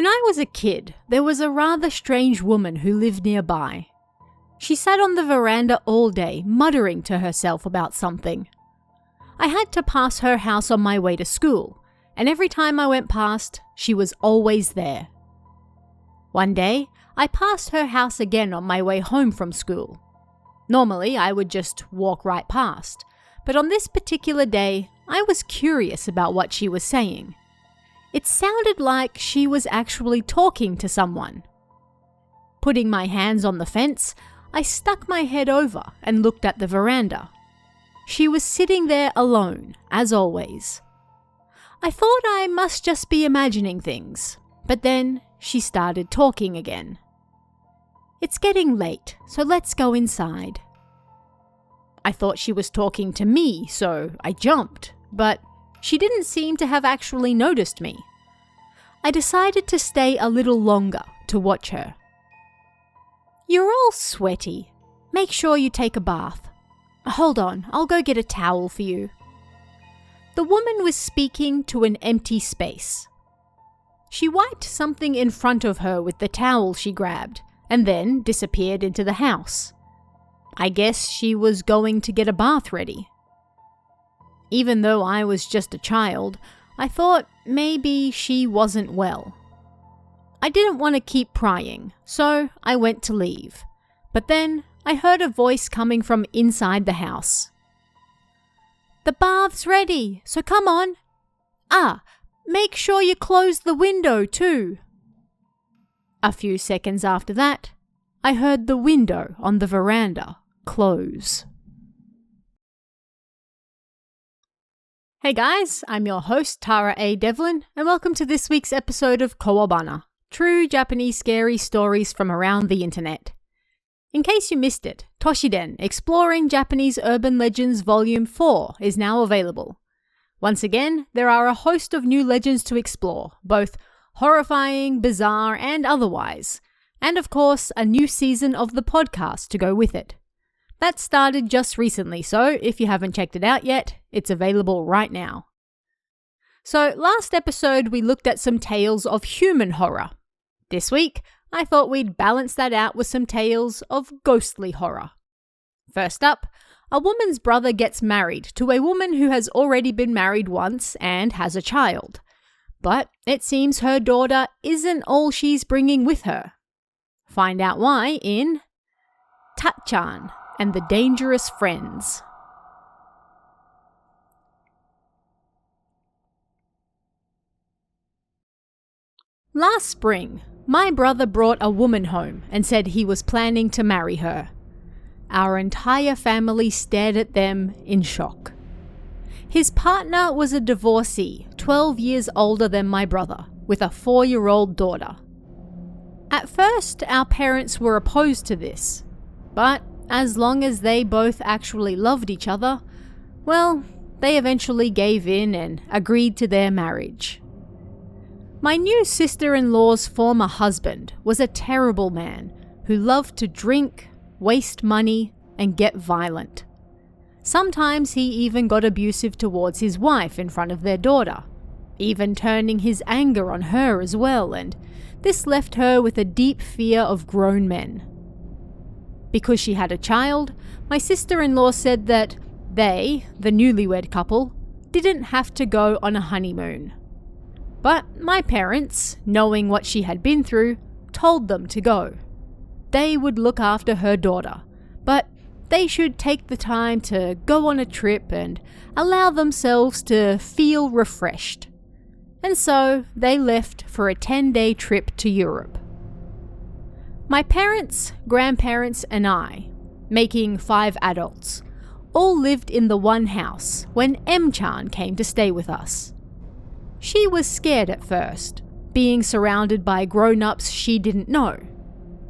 When I was a kid, there was a rather strange woman who lived nearby. She sat on the veranda all day, muttering to herself about something. I had to pass her house on my way to school, and every time I went past, she was always there. One day, I passed her house again on my way home from school. Normally, I would just walk right past, but on this particular day, I was curious about what she was saying. It sounded like she was actually talking to someone. Putting my hands on the fence, I stuck my head over and looked at the veranda. She was sitting there alone, as always. I thought I must just be imagining things, but then she started talking again. It's getting late, so let's go inside. I thought she was talking to me, so I jumped, but she didn't seem to have actually noticed me. I decided to stay a little longer to watch her. You're all sweaty. Make sure you take a bath. Hold on, I'll go get a towel for you. The woman was speaking to an empty space. She wiped something in front of her with the towel she grabbed, and then disappeared into the house. I guess she was going to get a bath ready. Even though I was just a child, I thought maybe she wasn't well. I didn't want to keep prying, so I went to leave. But then I heard a voice coming from inside the house. The bath's ready, so come on. Make sure you close the window too. A few seconds after that, I heard the window on the veranda close. Hey guys, I'm your host Tara A. Devlin, and welcome to this week's episode of Kowabana, true Japanese scary stories from around the internet. In case you missed it, Toshiden Exploring Japanese Urban Legends Volume 4 is now available. Once again, there are a host of new legends to explore, both horrifying, bizarre, and otherwise, and of course, a new season of the podcast to go with it. That started just recently, so if you haven't checked it out yet, it's available right now. So last episode we looked at some tales of human horror. This week, I thought we'd balance that out with some tales of ghostly horror. First up, a woman's brother gets married to a woman who has already been married once and has a child. But it seems her daughter isn't all she's bringing with her. Find out why in Tachan and the Dangerous Friends. Last spring, my brother brought a woman home and said he was planning to marry her. Our entire family stared at them in shock. His partner was a divorcee, 12 years older than my brother, with a 4-year-old daughter. At first, our parents were opposed to this, but as long as they both actually loved each other, well, they eventually gave in and agreed to their marriage. My new sister-in-law's former husband was a terrible man who loved to drink, waste money, and get violent. Sometimes he even got abusive towards his wife in front of their daughter, even turning his anger on her as well, and this left her with a deep fear of grown men. Because she had a child, my sister-in-law said that they, the newlywed couple, didn't have to go on a honeymoon. But my parents, knowing what she had been through, told them to go. They would look after her daughter, but they should take the time to go on a trip and allow themselves to feel refreshed. And so they left for a 10-day trip to Europe. My parents, grandparents, and I, making 5 adults, all lived in the one house when M-chan came to stay with us. She was scared at first, being surrounded by grown-ups she didn't know.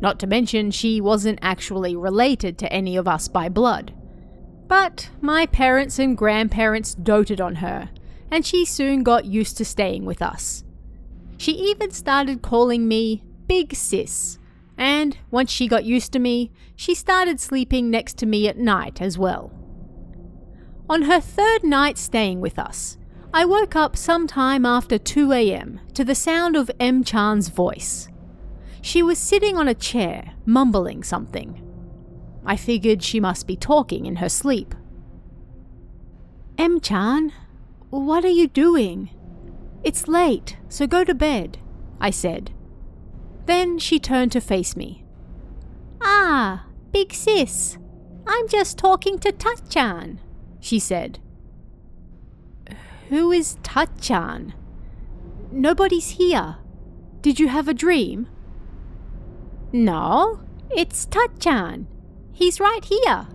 Not to mention she wasn't actually related to any of us by blood. But my parents and grandparents doted on her, and she soon got used to staying with us. She even started calling me Big Sis, and once she got used to me, she started sleeping next to me at night as well. On her 3rd night staying with us, I woke up sometime after 2 a.m. to the sound of M-chan's voice. She was sitting on a chair, mumbling something. I figured she must be talking in her sleep. "M-chan, what are you doing? It's late, so go to bed," I said. Then she turned to face me. "Ah, big sis, I'm just talking to Tachan," she said. "Who is Tachan? Nobody's here. Did you have a dream?" "No, it's Tachan. He's right here."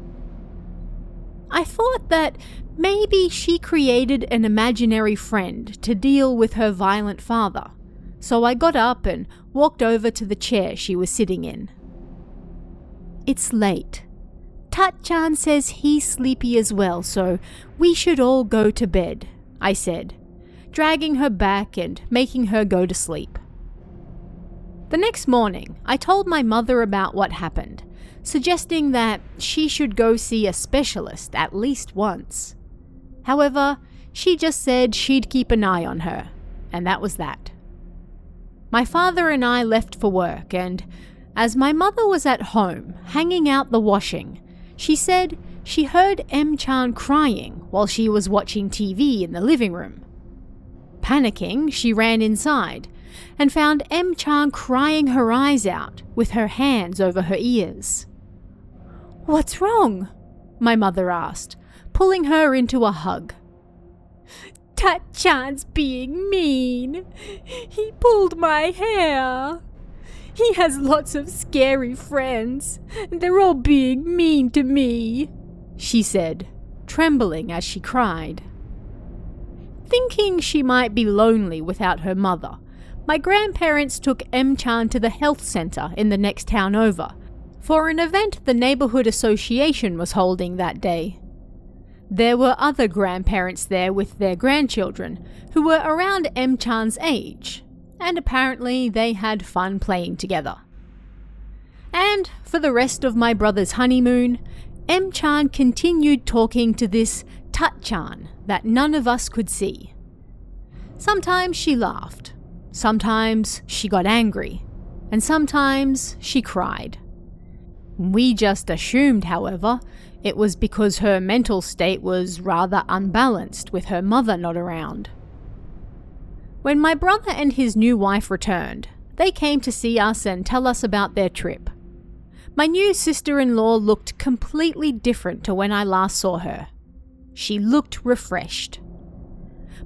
I thought that maybe she created an imaginary friend to deal with her violent father, so I got up and walked over to the chair she was sitting in. "It's late. Tachan says he's sleepy as well, so we should all go to bed," I said, dragging her back and making her go to sleep. The next morning, I told my mother about what happened, suggesting that she should go see a specialist at least once. However, she just said she'd keep an eye on her, and that was that. My father and I left for work, and as my mother was at home, hanging out the washing, she said she heard M-chan crying while she was watching TV in the living room. Panicking, she ran inside and found M-chan crying her eyes out with her hands over her ears. "What's wrong?" my mother asked, pulling her into a hug. "Tachan's being mean. He pulled my hair. He has lots of scary friends, and they're all being mean to me," she said, trembling as she cried. Thinking she might be lonely without her mother, my grandparents took M-chan to the health centre in the next town over for an event the neighbourhood association was holding that day. There were other grandparents there with their grandchildren who were around M-chan's age, and apparently they had fun playing together. And for the rest of my brother's honeymoon, M-chan continued talking to this Tachan that none of us could see. Sometimes she laughed, sometimes she got angry, and sometimes she cried. We just assumed, however, it was because her mental state was rather unbalanced with her mother not around. When my brother and his new wife returned, they came to see us and tell us about their trip. My new sister-in-law looked completely different to when I last saw her. She looked refreshed.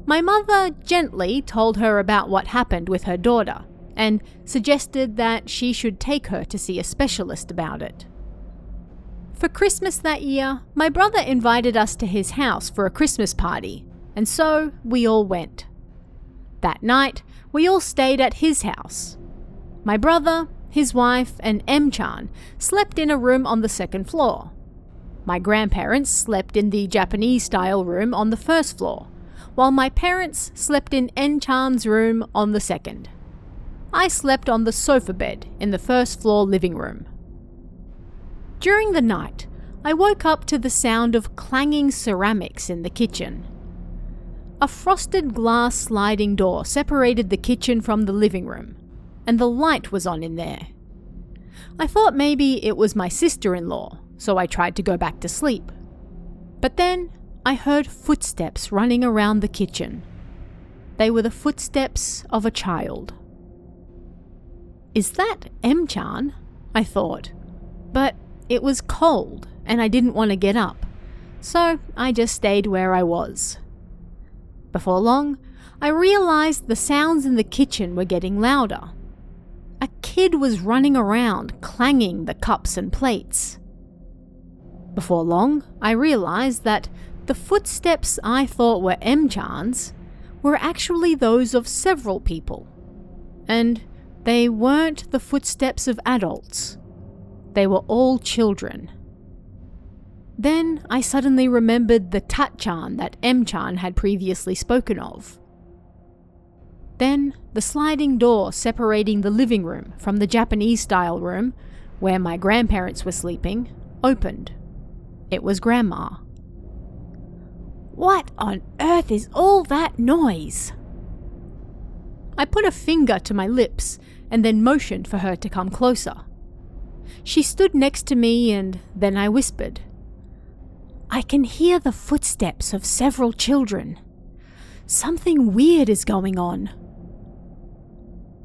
My mother gently told her about what happened with her daughter and suggested that she should take her to see a specialist about it. For Christmas that year, my brother invited us to his house for a Christmas party, and so we all went. That night, we all stayed at his house. My brother, his wife, and M-chan slept in a room on the second floor. My grandparents slept in the Japanese-style room on the first floor, while my parents slept in M-chan's room on the second. I slept on the sofa bed in the first floor living room. During the night, I woke up to the sound of clanging ceramics in the kitchen. A frosted glass sliding door separated the kitchen from the living room, and the light was on in there. I thought maybe it was my sister-in-law, so I tried to go back to sleep. But then I heard footsteps running around the kitchen. They were the footsteps of a child. Is that M-chan? I thought. But it was cold and I didn't want to get up, so I just stayed where I was. Before long, I realized the sounds in the kitchen were getting louder. A kid was running around, clanging the cups and plates. Before long, I realized that the footsteps I thought were M-chan's were actually those of several people. And they weren't the footsteps of adults. They were all children. Then I suddenly remembered the Tachan that M-chan had previously spoken of. Then the sliding door separating the living room from the Japanese-style room, where my grandparents were sleeping, opened. It was Grandma. What on earth is all that noise? I put a finger to my lips and then motioned for her to come closer. She stood next to me and then I whispered, I can hear the footsteps of several children. Something weird is going on.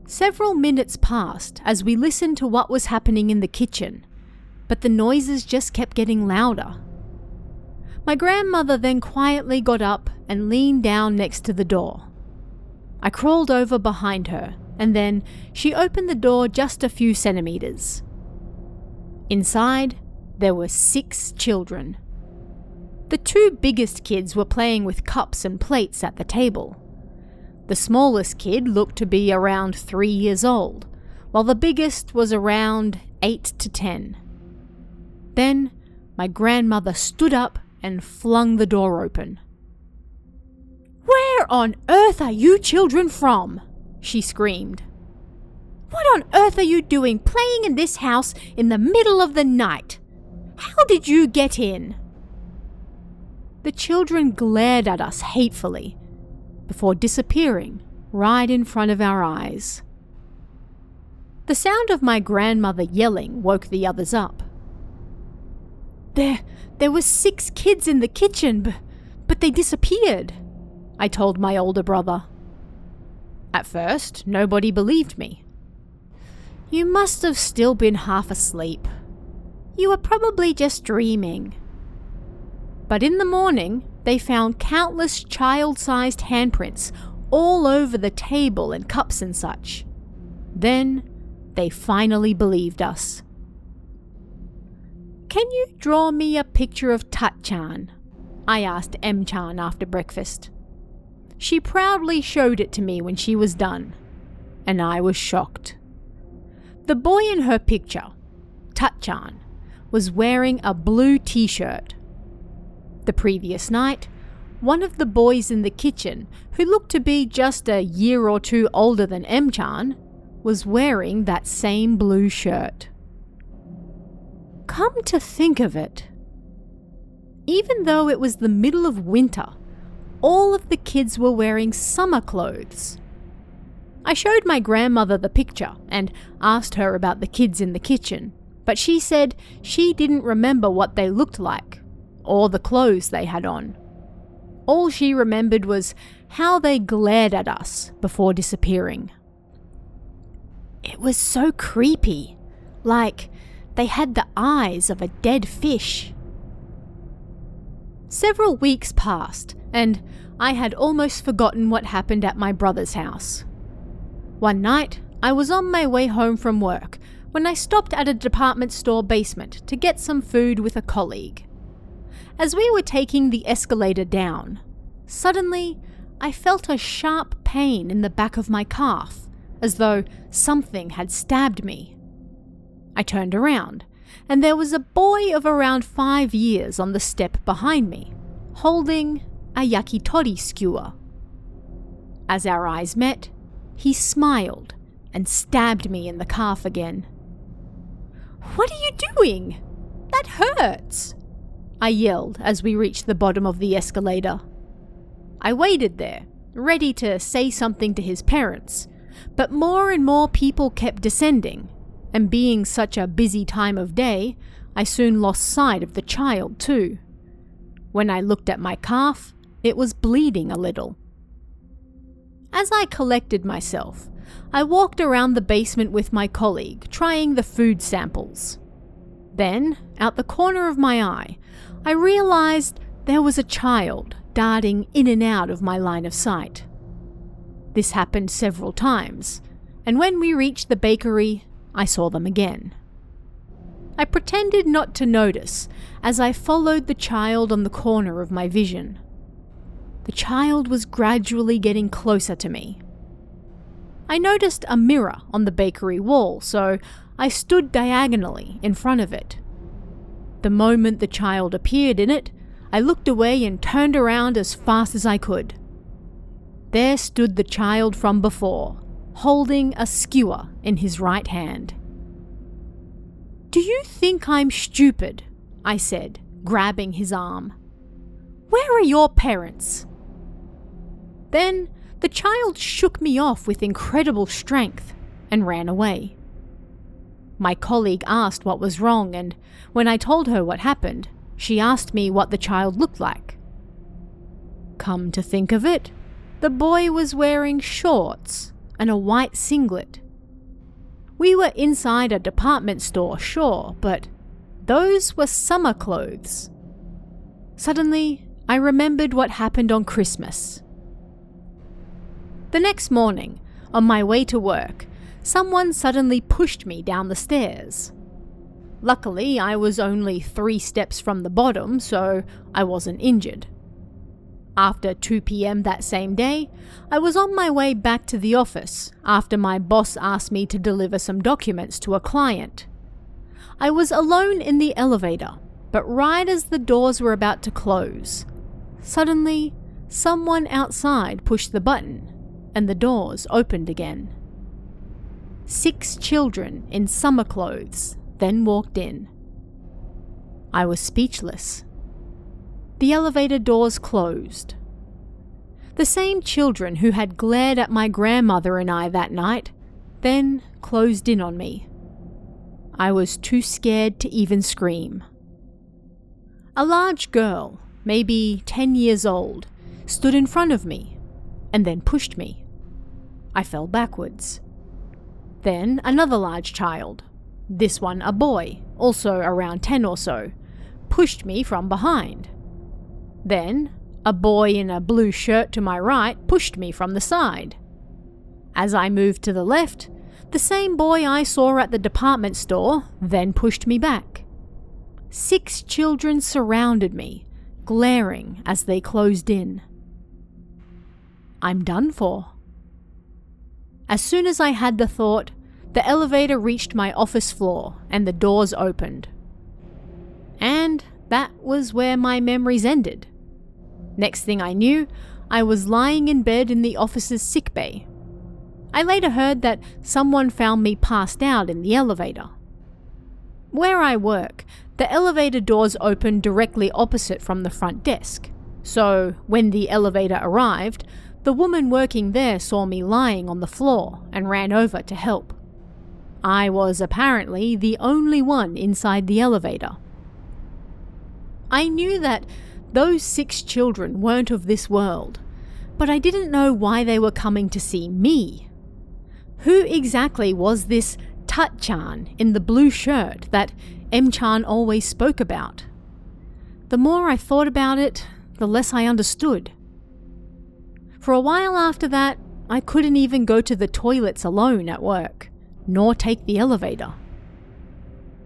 Several minutes passed as we listened to what was happening in the kitchen, but the noises just kept getting louder. My grandmother then quietly got up and leaned down next to the door. I crawled over behind her, and then she opened the door just a few centimeters. Inside, there were 6 children. The 2 biggest kids were playing with cups and plates at the table. The smallest kid looked to be around 3 years old, while the biggest was around 8 to 10. Then, my grandmother stood up and flung the door open. Where on earth are you children from? She screamed. What on earth are you doing playing in this house in the middle of the night? How did you get in? The children glared at us hatefully, before disappearing right in front of our eyes. The sound of my grandmother yelling woke the others up. There were 6 kids in the kitchen, but they disappeared, I told my older brother. At first, nobody believed me. You must have still been half asleep. You were probably just dreaming. But in the morning, they found countless child-sized handprints all over the table and cups and such. Then, they finally believed us. Can you draw me a picture of Tat-chan? I asked M-chan after breakfast. She proudly showed it to me when she was done, and I was shocked. The boy in her picture, Tat-chan, was wearing a blue t-shirt. The previous night, one of the boys in the kitchen, who looked to be just a year or 2 older than M-chan, was wearing that same blue shirt. Come to think of it, even though it was the middle of winter, all of the kids were wearing summer clothes. I showed my grandmother the picture and asked her about the kids in the kitchen, but she said she didn't remember what they looked like, or the clothes they had on. All she remembered was how they glared at us before disappearing. It was so creepy, like they had the eyes of a dead fish. Several weeks passed, and I had almost forgotten what happened at my brother's house. One night, I was on my way home from work when I stopped at a department store basement to get some food with a colleague. As we were taking the escalator down, suddenly I felt a sharp pain in the back of my calf, as though something had stabbed me. I turned around, and there was a boy of around 5 years on the step behind me, holding a yakitori skewer. As our eyes met, he smiled and stabbed me in the calf again. "What are you doing? That hurts!" I yelled as we reached the bottom of the escalator. I waited there, ready to say something to his parents, but more and more people kept descending, and being such a busy time of day, I soon lost sight of the child too. When I looked at my calf, it was bleeding a little. As I collected myself, I walked around the basement with my colleague, trying the food samples. Then, out the corner of my eye, I realized there was a child darting in and out of my line of sight. This happened several times, and when we reached the bakery, I saw them again. I pretended not to notice as I followed the child on the corner of my vision. The child was gradually getting closer to me. I noticed a mirror on the bakery wall, so I stood diagonally in front of it. The moment the child appeared in it, I looked away and turned around as fast as I could. There stood the child from before, holding a skewer in his right hand. "Do you think I'm stupid?" I said, grabbing his arm. Where are your parents?" Then the child shook me off with incredible strength and ran away. My colleague asked what was wrong, and when I told her what happened, she asked me what the child looked like. Come to think of it, the boy was wearing shorts and a white singlet. We were inside a department store, sure, but those were summer clothes. Suddenly, I remembered what happened on Christmas. The next morning, on my way to work, someone suddenly pushed me down the stairs. Luckily, I was only 3 steps from the bottom, so I wasn't injured. After 2 p.m. that same day, I was on my way back to the office after my boss asked me to deliver some documents to a client. I was alone in the elevator, but right as the doors were about to close, suddenly someone outside pushed the button and the doors opened again. 6 children in summer clothes then walked in. I was speechless. The elevator doors closed. The same children who had glared at my grandmother and I that night then closed in on me. I was too scared to even scream. A large girl, maybe 10 years old, stood in front of me and then pushed me. I fell backwards. Then another large child, this one a boy, also around 10 or so, pushed me from behind. Then, a boy in a blue shirt to my right pushed me from the side. As I moved to the left, the same boy I saw at the department store then pushed me back. 6 children surrounded me, glaring as they closed in. I'm done for. As soon as I had the thought, the elevator reached my office floor and the doors opened. And that was where my memories ended. Next thing I knew, I was lying in bed in the office's sickbay. I later heard that someone found me passed out in the elevator. Where I work, the elevator doors open directly opposite from the front desk, so when the elevator arrived, the woman working there saw me lying on the floor and ran over to help. I was apparently the only one inside the elevator. I knew that those 6 children weren't of this world, but I didn't know why they were coming to see me. Who exactly was this Tat-chan in the blue shirt that M-chan always spoke about? The more I thought about it, the less I understood. For a while after that, I couldn't even go to the toilets alone at work, nor take the elevator.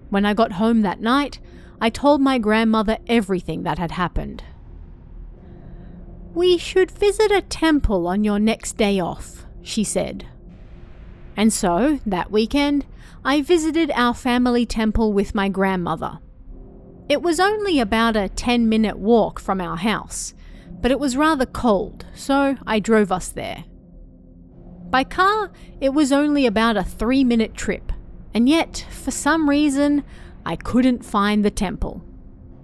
When I got home that night, I told my grandmother everything that had happened. "We should visit a temple on your next day off," she said. And so, that weekend, I visited our family temple with my grandmother. It was only about a 10-minute walk from our house, but it was rather cold, so I drove us there. By car, it was only about a 3-minute trip, and yet, for some reason, I couldn't find the temple.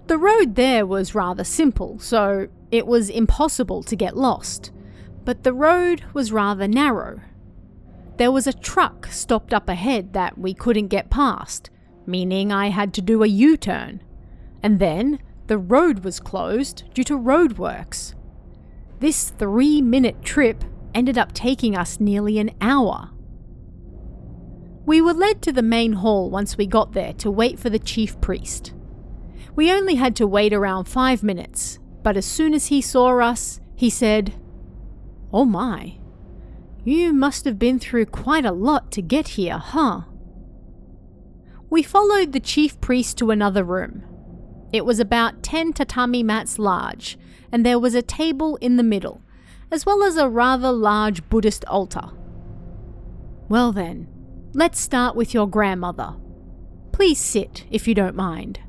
The road there was rather simple, so it was impossible to get lost, but the road was rather narrow. There was a truck stopped up ahead that we couldn't get past, meaning I had to do a U-turn. And then the road was closed due to roadworks. This 3-minute trip ended up taking us nearly an hour. We were led to the main hall once we got there to wait for the chief priest. We only had to wait around 5 minutes, but as soon as he saw us, he said, "Oh my, you must have been through quite a lot to get here, huh?" We followed the chief priest to another room. It was about 10 tatami mats large, and there was a table in the middle, as well as a rather large Buddhist altar. "Well then, let's start with your grandmother. Please sit, if you don't mind,"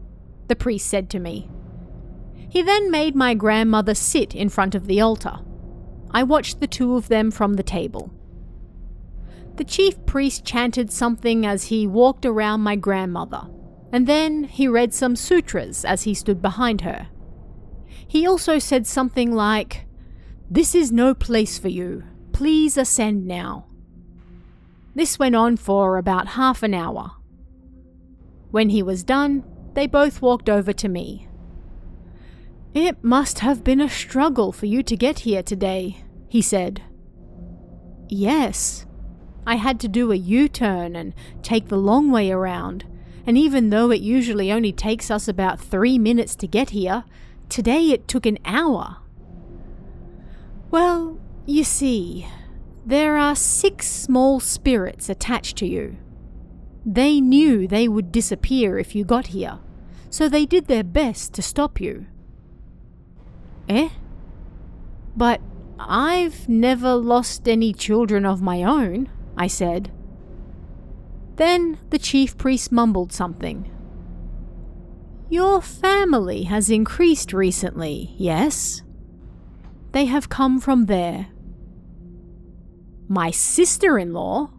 the priest said to me. He then made my grandmother sit in front of the altar. I watched the two of them from the table. The chief priest chanted something as he walked around my grandmother, and then he read some sutras as he stood behind her. He also said something like, "This is no place for you. Please ascend now." This went on for about half an hour. When he was done, they both walked over to me. "It must have been a struggle for you to get here today," he said. "Yes. I had to do a U-turn and take the long way around, and even though it usually only takes us about 3 minutes to get here, today it took an hour." "Well, you see, there are 6 small spirits attached to you. They knew they would disappear if you got here, so they did their best to stop you." "Eh? But I've never lost any children of my own," I said. Then the chief priest mumbled something. "Your family has increased recently, yes? They have come from there." "My sister-in-law?"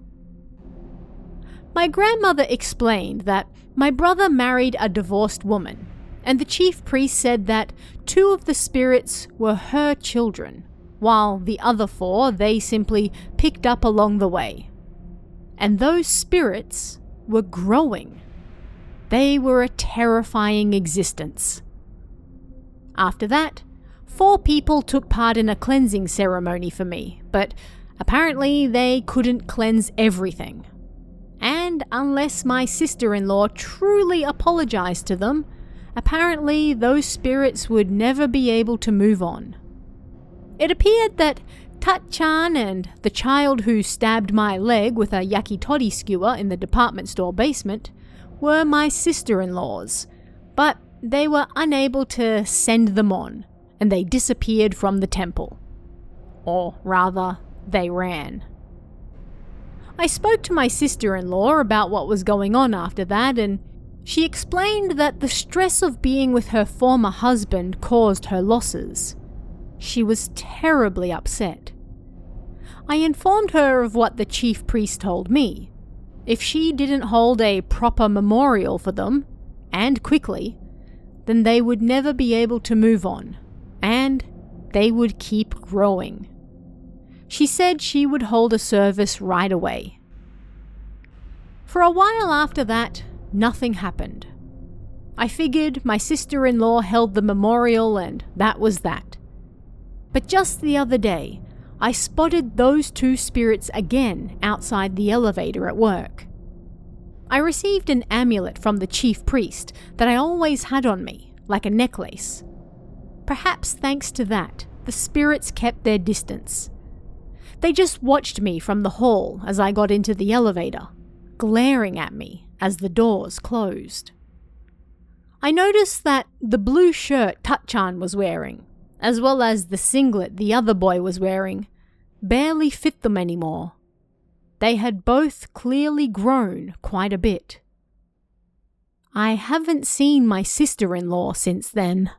My grandmother explained that my brother married a divorced woman, and the chief priest said that 2 of the spirits were her children, while the other 4 they simply picked up along the way. And those spirits were growing. They were a terrifying existence. After that, 4 people took part in a cleansing ceremony for me, but apparently they couldn't cleanse everything. And unless my sister-in-law truly apologized to them, apparently those spirits would never be able to move on. It appeared that Tat-chan and the child who stabbed my leg with a yakitori skewer in the department store basement were my sister-in-laws, but they were unable to send them on, and they disappeared from the temple. Or rather, they ran. I spoke to my sister-in-law about what was going on after that, and she explained that the stress of being with her former husband caused her losses. She was terribly upset. I informed her of what the chief priest told me. If she didn't hold a proper memorial for them, and quickly, then they would never be able to move on, and they would keep growing. She said she would hold a service right away. For a while after that, nothing happened. I figured my sister-in-law held the memorial and that was that. But just the other day, I spotted those 2 spirits again outside the elevator at work. I received an amulet from the chief priest that I always had on me, like a necklace. Perhaps thanks to that, the spirits kept their distance. They just watched me from the hall as I got into the elevator, glaring at me as the doors closed. I noticed that the blue shirt Tat-chan was wearing, as well as the singlet the other boy was wearing, barely fit them anymore. They had both clearly grown quite a bit. I haven't seen my sister-in-law since then.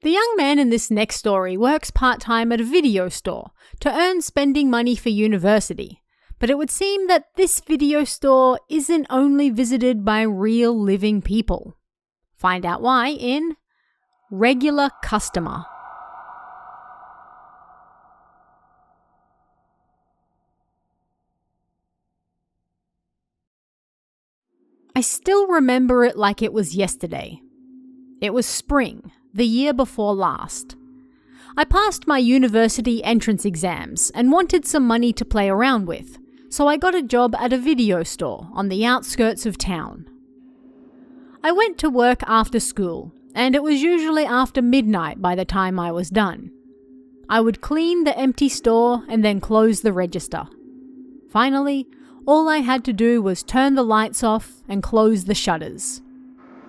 The young man in this next story works part-time at a video store to earn spending money for university, but it would seem that this video store isn't only visited by real living people. Find out why in Regular Customer. I still remember it like it was yesterday. It was spring, the year before last. I passed my university entrance exams and wanted some money to play around with, so I got a job at a video store on the outskirts of town. I went to work after school, and it was usually after midnight by the time I was done. I would clean the empty store and then close the register. Finally, all I had to do was turn the lights off and close the shutters.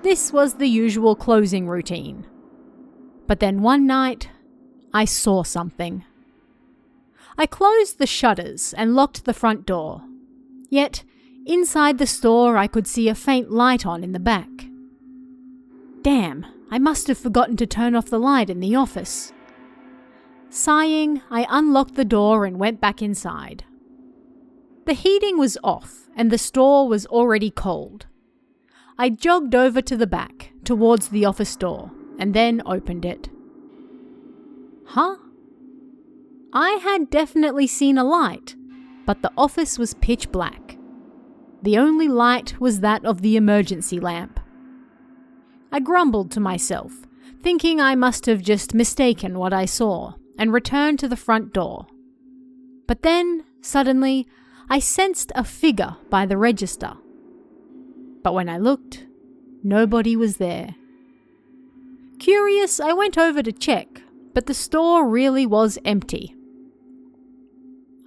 This was the usual closing routine. But then one night, I saw something. I closed the shutters and locked the front door. Yet, inside the store I could see a faint light on in the back. Damn, I must have forgotten to turn off the light in the office. Sighing, I unlocked the door and went back inside. The heating was off and the store was already cold. I jogged over to the back, towards the office door, and then opened it. Huh? I had definitely seen a light, but the office was pitch black. The only light was that of the emergency lamp. I grumbled to myself, thinking I must have just mistaken what I saw, and returned to the front door. But then, suddenly, I sensed a figure by the register. But when I looked, nobody was there. Curious, I went over to check, but the store really was empty.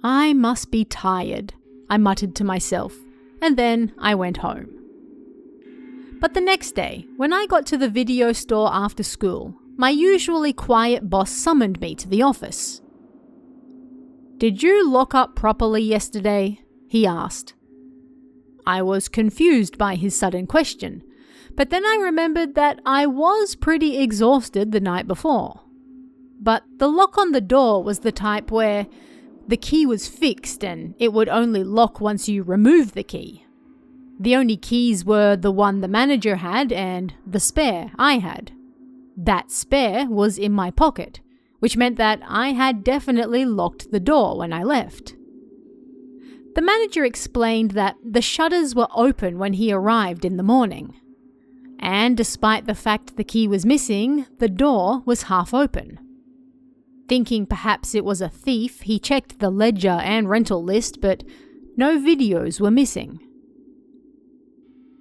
I must be tired, I muttered to myself, and then I went home. But the next day, when I got to the video store after school, my usually quiet boss summoned me to the office. "Did you lock up properly yesterday?" he asked. I was confused by his sudden question, but then I remembered that I was pretty exhausted the night before. But the lock on the door was the type where the key was fixed and it would only lock once you remove the key. The only keys were the one the manager had and the spare I had. That spare was in my pocket, which meant that I had definitely locked the door when I left. The manager explained that the shutters were open when he arrived in the morning. And despite the fact the key was missing, the door was half open. Thinking perhaps it was a thief, he checked the ledger and rental list, but no videos were missing.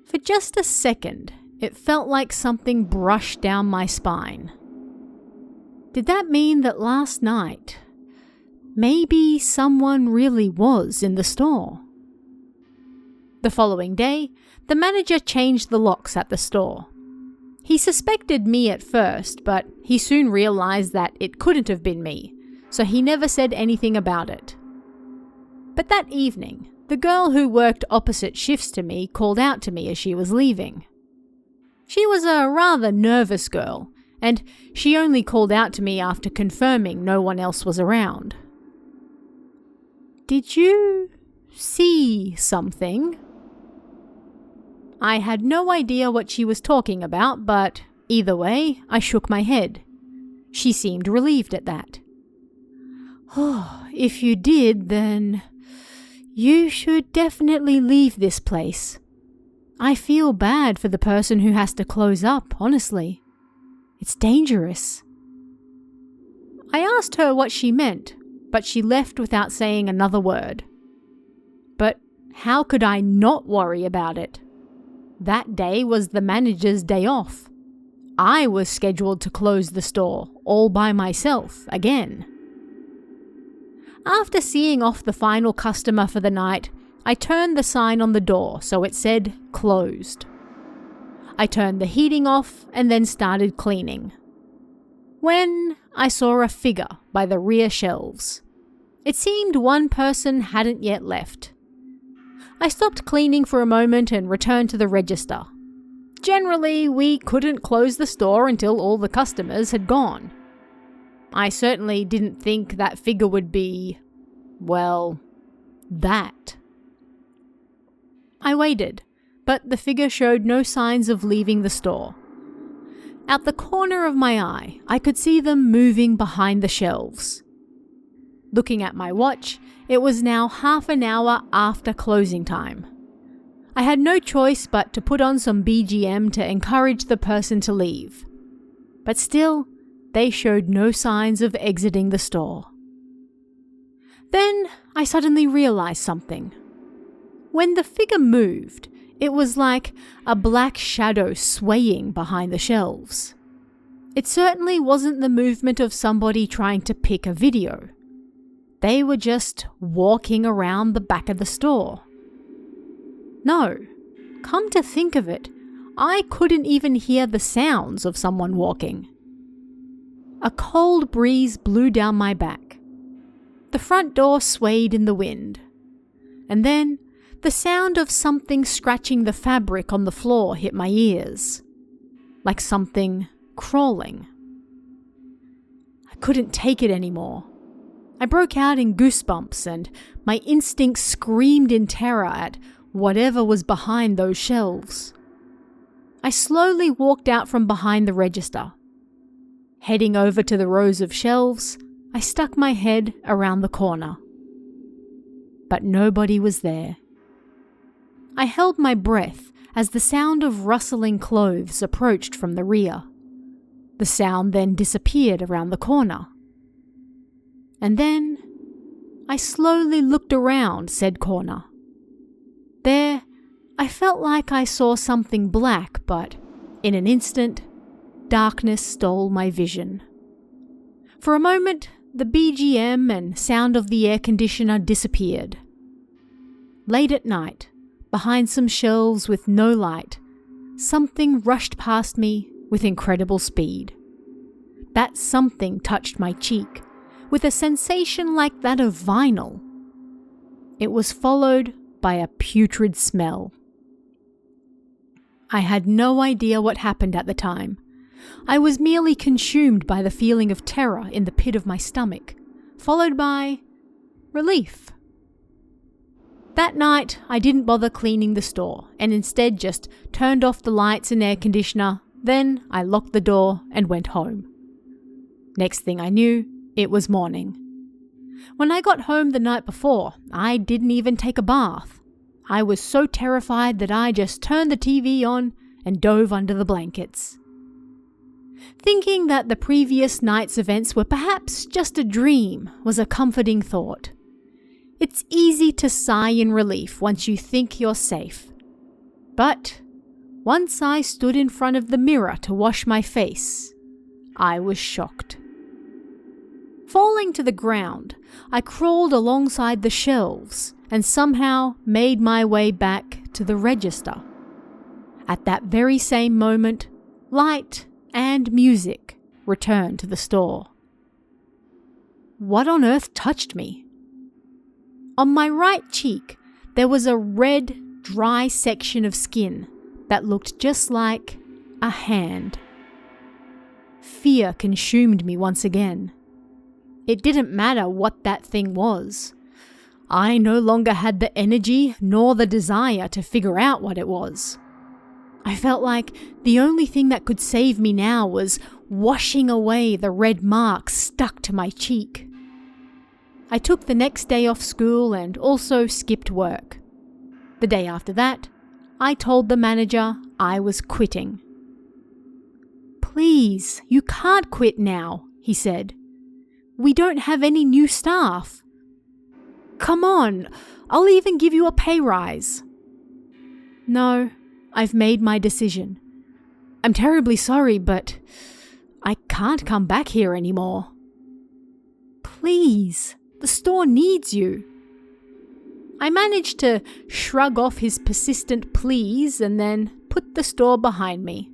For just a second, it felt like something brushed down my spine. Did that mean that last night, maybe someone really was in the store? The following day, the manager changed the locks at the store. He suspected me at first, but he soon realized that it couldn't have been me, so he never said anything about it. But that evening, the girl who worked opposite shifts to me called out to me as she was leaving. She was a rather nervous girl, and she only called out to me after confirming no one else was around. "Did you see something?" I had no idea what she was talking about, but either way, I shook my head. She seemed relieved at that. "Oh, if you did, then you should definitely leave this place. I feel bad for the person who has to close up, honestly. It's dangerous." I asked her what she meant, but she left without saying another word. But how could I not worry about it? That day was the manager's day off. I was scheduled to close the store all by myself again. After seeing off the final customer for the night, I turned the sign on the door so it said closed. I turned the heating off and then started cleaning. When I saw a figure by the rear shelves. It seemed one person hadn't yet left. I stopped cleaning for a moment and returned to the register. Generally, we couldn't close the store until all the customers had gone. I certainly didn't think that figure would be, well, that. I waited, but the figure showed no signs of leaving the store. Out the corner of my eye, I could see them moving behind the shelves. Looking at my watch, it was now half an hour after closing time. I had no choice but to put on some BGM to encourage the person to leave. But still, they showed no signs of exiting the store. Then I suddenly realized something. When the figure moved, it was like a black shadow swaying behind the shelves. It certainly wasn't the movement of somebody trying to pick a video. They were just walking around the back of the store. No, come to think of it, I couldn't even hear the sounds of someone walking. A cold breeze blew down my back. The front door swayed in the wind. And then the sound of something scratching the fabric on the floor hit my ears, like something crawling. I couldn't take it anymore. I broke out in goosebumps and my instincts screamed in terror at whatever was behind those shelves. I slowly walked out from behind the register. Heading over to the rows of shelves, I stuck my head around the corner. But nobody was there. I held my breath as the sound of rustling clothes approached from the rear. The sound then disappeared around the corner. And then I slowly looked around said corner. There, I felt like I saw something black, but in an instant, darkness stole my vision. For a moment, the BGM and sound of the air conditioner disappeared. Late at night, behind some shelves with no light, something rushed past me with incredible speed. That something touched my cheek with a sensation like that of vinyl. It was followed by a putrid smell. I had no idea what happened at the time. I was merely consumed by the feeling of terror in the pit of my stomach, followed by relief. That night, I didn't bother cleaning the store and instead just turned off the lights and air conditioner. Then I locked the door and went home. Next thing I knew, it was morning. When I got home the night before, I didn't even take a bath. I was so terrified that I just turned the TV on and dove under the blankets. Thinking that the previous night's events were perhaps just a dream was a comforting thought. It's easy to sigh in relief once you think you're safe. But once I stood in front of the mirror to wash my face, I was shocked. Falling to the ground, I crawled alongside the shelves and somehow made my way back to the register. At that very same moment, light and music returned to the store. What on earth touched me? On my right cheek, there was a red, dry section of skin that looked just like a hand. Fear consumed me once again. It didn't matter what that thing was. I no longer had the energy nor the desire to figure out what it was. I felt like the only thing that could save me now was washing away the red mark stuck to my cheek. I took the next day off school and also skipped work. The day after that, I told the manager I was quitting. "Please, you can't quit now," he said. "We don't have any new staff." "Come on, I'll even give you a pay rise." "No, I've made my decision. I'm terribly sorry, but I can't come back here anymore." "Please, the store needs you." I managed to shrug off his persistent pleas and then put the store behind me.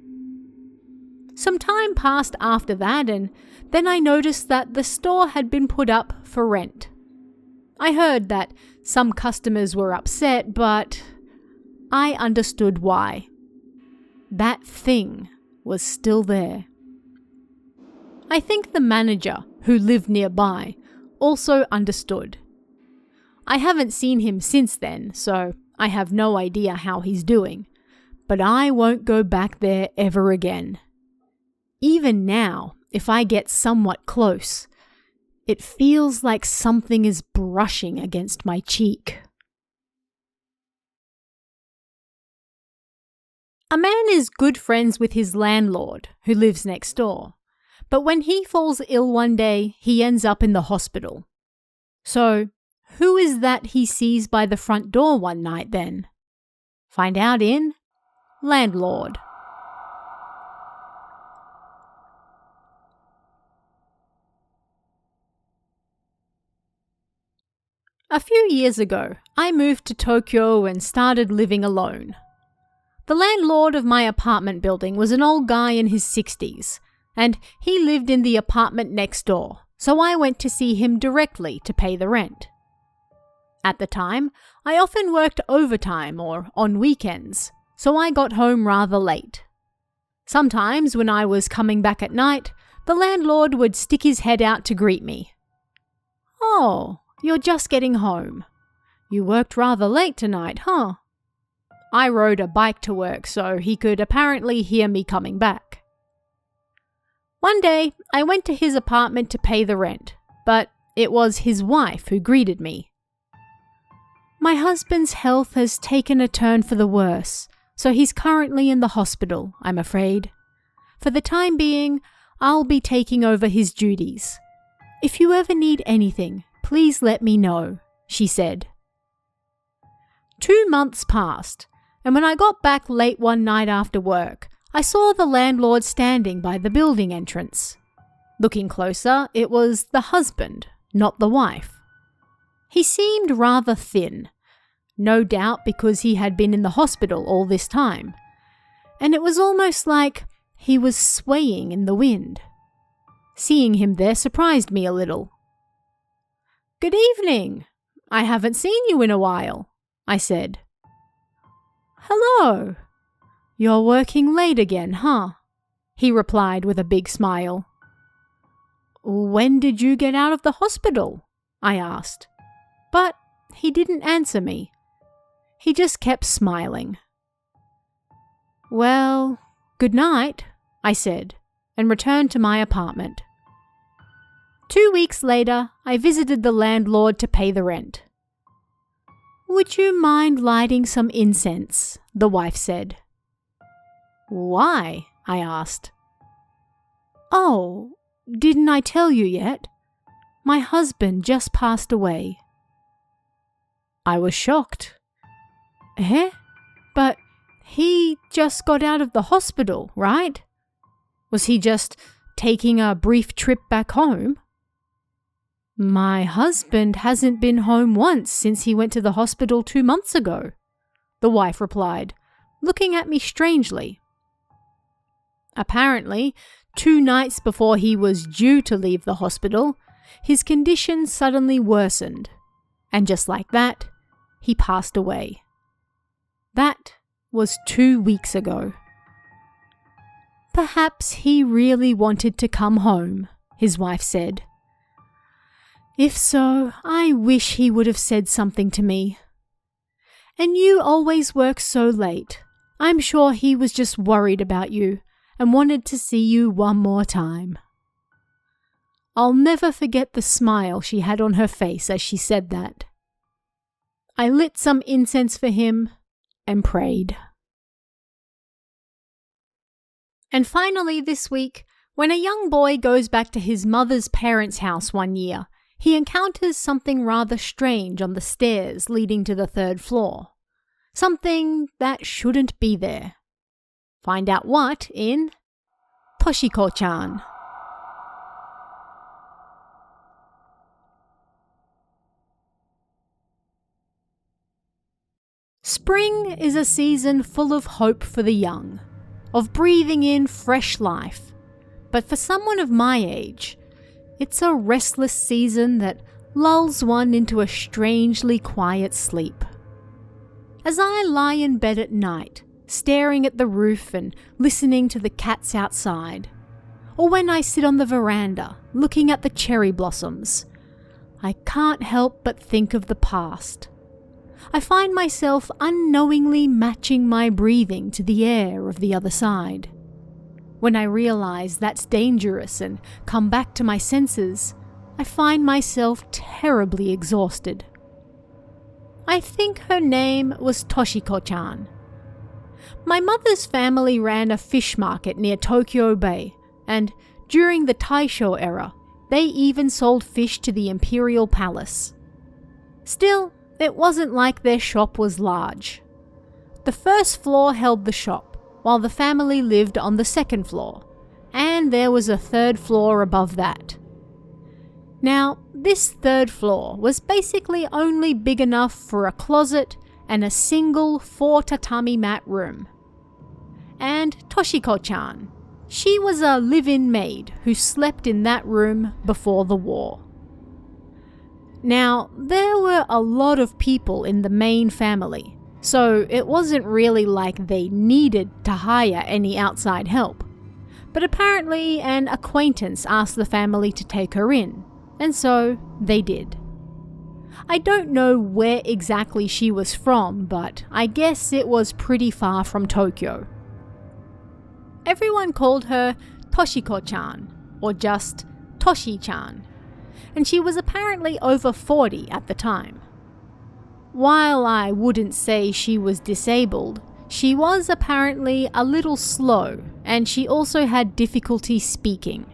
Some time passed after that, and then I noticed that the store had been put up for rent. I heard that some customers were upset, but I understood why. That thing was still there. I think the manager, who lived nearby, also understood. I haven't seen him since then, so I have no idea how he's doing, but I won't go back there ever again. Even now, if I get somewhat close, it feels like something is brushing against my cheek. A man is good friends with his landlord, who lives next door, but when he falls ill one day, he ends up in the hospital. So, who is that he sees by the front door one night then? Find out in Landlord. A few years ago, I moved to Tokyo and started living alone. The landlord of my apartment building was an old guy in his 60s, and he lived in the apartment next door, so I went to see him directly to pay the rent. At the time, I often worked overtime or on weekends, so I got home rather late. Sometimes when I was coming back at night, the landlord would stick his head out to greet me. "Oh, you're just getting home. You worked rather late tonight, huh?" I rode a bike to work so he could apparently hear me coming back. One day, I went to his apartment to pay the rent, but it was his wife who greeted me. My husband's health has taken a turn for the worse, so he's currently in the hospital, I'm afraid. For the time being, I'll be taking over his duties. If you ever need anything, please let me know, she said. 2 months passed, and when I got back late one night after work, I saw the landlord standing by the building entrance. Looking closer, it was the husband, not the wife. He seemed rather thin, no doubt because he had been in the hospital all this time, and it was almost like he was swaying in the wind. Seeing him there surprised me a little. "Good evening. I haven't seen you in a while," I said. "Hello. You're working late again, huh?" he replied with a big smile. "When did you get out of the hospital?" I asked. But he didn't answer me. He just kept smiling. "Well, good night," I said, and returned to my apartment. 2 weeks later, I visited the landlord to pay the rent. "Would you mind lighting some incense?" the wife said. "Why?" I asked. "Oh, didn't I tell you yet? My husband just passed away." I was shocked. "Eh? But he just got out of the hospital, right? Was he just taking a brief trip back home?" "My husband hasn't been home once since he went to the hospital 2 months ago," the wife replied, looking at me strangely. Apparently, 2 nights before he was due to leave the hospital, his condition suddenly worsened, and just like that, he passed away. That was 2 weeks ago. "Perhaps he really wanted to come home," his wife said. "If so, I wish he would have said something to me. And you always work so late. I'm sure he was just worried about you and wanted to see you one more time." I'll never forget the smile she had on her face as she said that. I lit some incense for him and prayed. And finally this week, when a young boy goes back to his mother's parents' house one year, he encounters something rather strange on the stairs leading to the 3rd floor. Something that shouldn't be there. Find out what in Toshiko-chan. Spring is a season full of hope for the young, of breathing in fresh life. But for someone of my age, it's a restless season that lulls one into a strangely quiet sleep. As I lie in bed at night, staring at the roof and listening to the cats outside, or when I sit on the veranda looking at the cherry blossoms, I can't help but think of the past. I find myself unknowingly matching my breathing to the air of the other side. When I realize that's dangerous and come back to my senses, I find myself terribly exhausted. I think her name was Toshiko-chan. My mother's family ran a fish market near Tokyo Bay, and during the Taisho era, they even sold fish to the Imperial Palace. Still, it wasn't like their shop was large. The 1st floor held the shop, while the family lived on the 2nd floor, and there was a 3rd floor above that. Now, this 3rd floor was basically only big enough for a closet and a single 4 tatami mat room. And Toshiko-chan, she was a live-in maid who slept in that room before the war. Now, there were a lot of people in the main family, so it wasn't really like they needed to hire any outside help. But apparently an acquaintance asked the family to take her in, and so they did. I don't know where exactly she was from, but I guess it was pretty far from Tokyo. Everyone called her Toshiko-chan, or just Toshi-chan, and she was apparently over 40 at the time. While I wouldn't say she was disabled, she was apparently a little slow, and she also had difficulty speaking.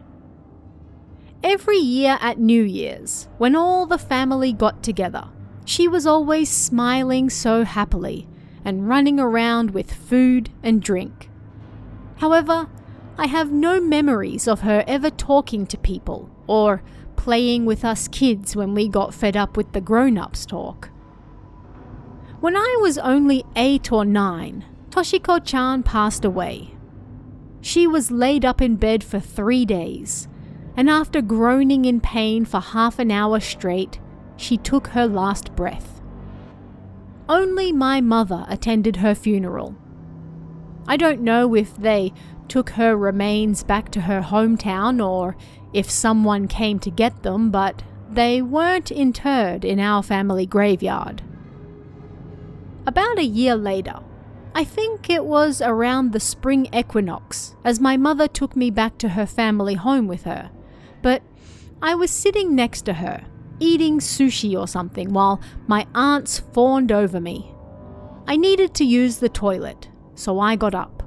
Every year at New Year's, when all the family got together, she was always smiling so happily and running around with food and drink. However, I have no memories of her ever talking to people or playing with us kids when we got fed up with the grown-ups talk. When I was only 8 or 9, Toshiko-chan passed away. She was laid up in bed for 3 days, and after groaning in pain for half an hour straight, she took her last breath. Only my mother attended her funeral. I don't know if they took her remains back to her hometown or if someone came to get them, but they weren't interred in our family graveyard. About a year later, I think it was around the spring equinox, as my mother took me back to her family home with her, but I was sitting next to her, eating sushi or something, while my aunts fawned over me. I needed to use the toilet, so I got up.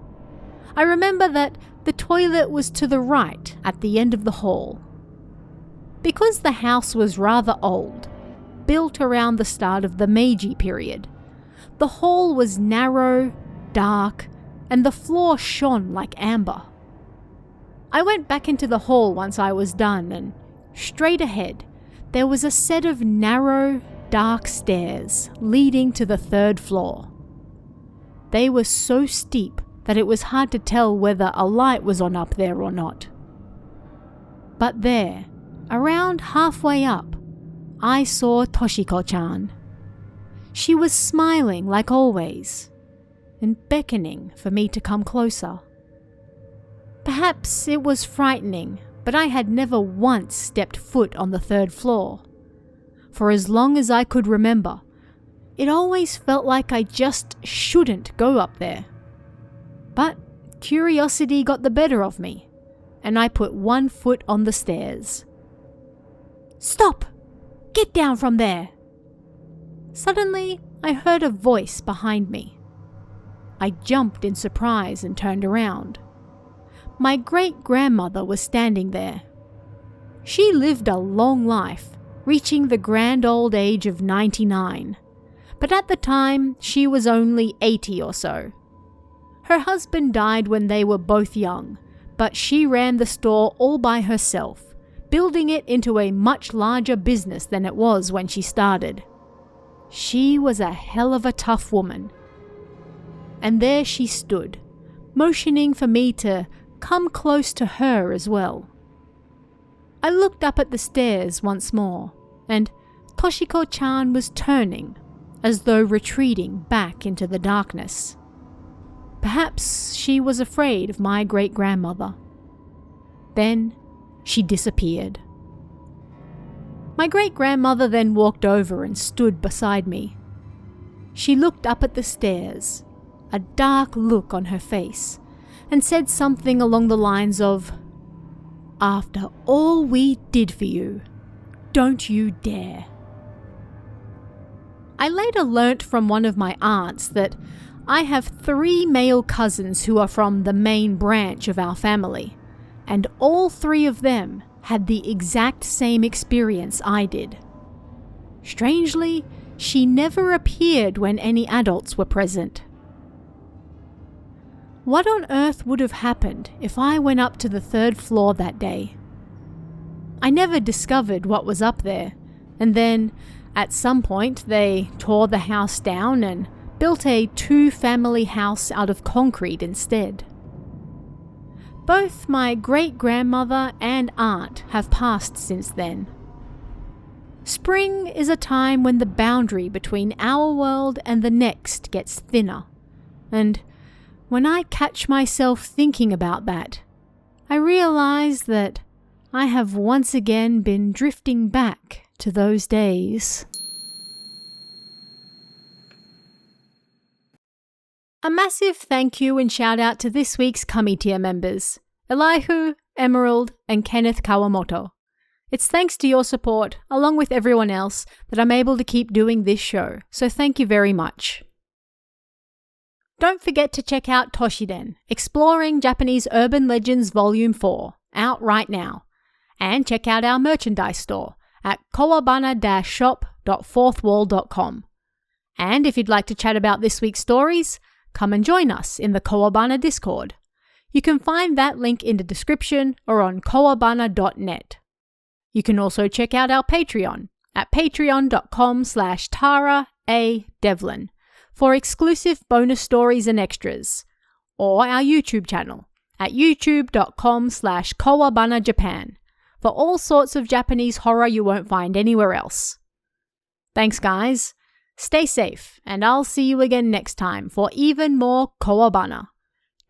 I remember that the toilet was to the right at the end of the hall. Because the house was rather old, built around the start of the Meiji period, the hall was narrow, dark, and the floor shone like amber. I went back into the hall once I was done, and straight ahead, there was a set of narrow, dark stairs leading to the 3rd floor. They were so steep that it was hard to tell whether a light was on up there or not. But there, around halfway up, I saw Toshiko-chan. She was smiling like always, and beckoning for me to come closer. Perhaps it was frightening, but I had never once stepped foot on the 3rd floor. For as long as I could remember, it always felt like I just shouldn't go up there. But curiosity got the better of me, and I put one foot on the stairs. "Stop! Get down from there!" Suddenly, I heard a voice behind me. I jumped in surprise and turned around. My great-grandmother was standing there. She lived a long life, reaching the grand old age of 99, but at the time she was only 80 or so. Her husband died when they were both young, but she ran the store all by herself, building it into a much larger business than it was when she started. She was a hell of a tough woman. And there she stood, motioning for me to come close to her as well. I looked up at the stairs once more, and Toshiko-chan was turning, as though retreating back into the darkness. Perhaps she was afraid of my great-grandmother. Then she disappeared. My great-grandmother then walked over and stood beside me. She looked up at the stairs, a dark look on her face, and said something along the lines of, "After all we did for you, don't you dare." I later learnt from one of my aunts that I have 3 male cousins who are from the main branch of our family, and all 3 of them had the exact same experience I did. Strangely, she never appeared when any adults were present. What on earth would have happened if I went up to the 3rd floor that day? I never discovered what was up there, and then, at some point, they tore the house down and built a 2-family house out of concrete instead. Both my great-grandmother and aunt have passed since then. Spring is a time when the boundary between our world and the next gets thinner, and when I catch myself thinking about that, I realize that I have once again been drifting back to those days. A massive thank you and shout out to this week's Kami tier members, Elihu, Emerald, and Kenneth Kawamoto. It's thanks to your support, along with everyone else, that I'm able to keep doing this show, so thank you very much. Don't forget to check out Toshiden, Exploring Japanese Urban Legends Volume 4, out right now. And check out our merchandise store at kawabana-shop.fourthwall.com. And if you'd like to chat about this week's stories, come and join us in the Kawabana Discord. You can find that link in the description or on kawabana.net. You can also check out our Patreon at patreon.com/Tara A. Devlin for exclusive bonus stories and extras, or our YouTube channel at youtube.com/KawabanaJapan for all sorts of Japanese horror you won't find anywhere else. Thanks guys, stay safe, and I'll see you again next time for even more Kawabana,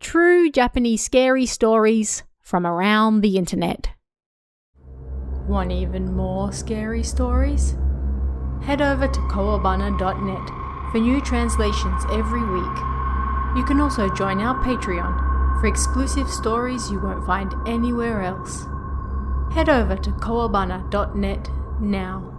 true Japanese scary stories from around the internet. Want even more scary stories? Head over to kawabana.net for new translations every week. You can also join our Patreon for exclusive stories you won't find anywhere else. Head over to kawabana.net now.